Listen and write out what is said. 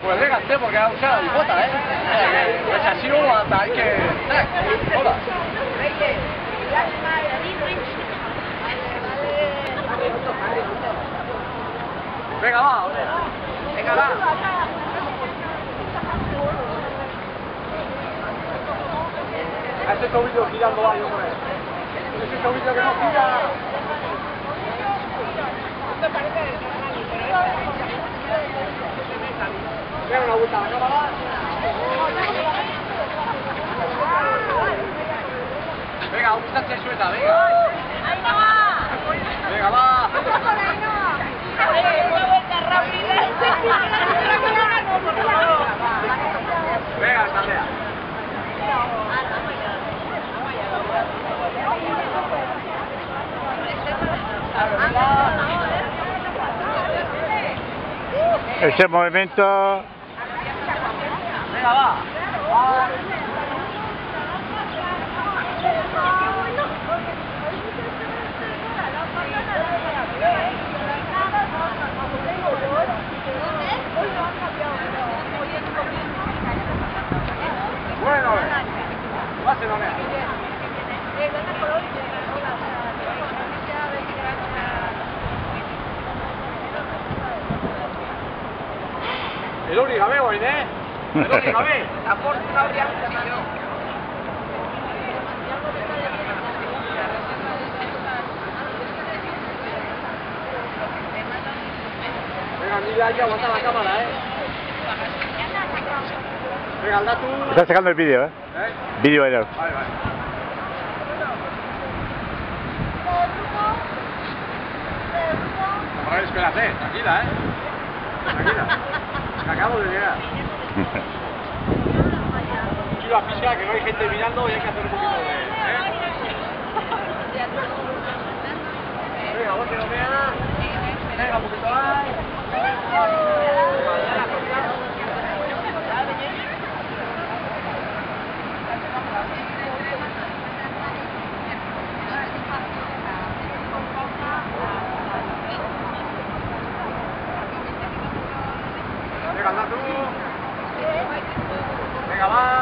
Pues véngate, porque ha usado y bota, ¿eh? Pues así no aguanta, hay que... Hola. Venga, va, hombre. Venga, va. A ese tobillo girando va, yo por él. Ese tobillo que no gira. Venga, una vuelta a la cámara. Venga, un muchacho suelta, venga. ¡Ahí no va! Venga, va. ¡Una vuelta rápida! Venga, saldea. Ese movimiento... Venga, va. Bueno, pase, no vea. El único, veo, ¿eh? El único, ve. La fortuna habría mucho. Venga, mira, ya aguanta la cámara, ¿eh? Venga, anda tú. Está sacando el vídeo, ¿eh? Vídeo era. Vale, vale. Ahora espérate, tranquila, ¿eh? Tranquila. Que acabo de llegar. Tranquila, pisa, que no hay gente mirando y hay que hacer un poquito de... Venga, vos que lo veas. Venga, un poquito más. Venga, anda tú. Venga, va.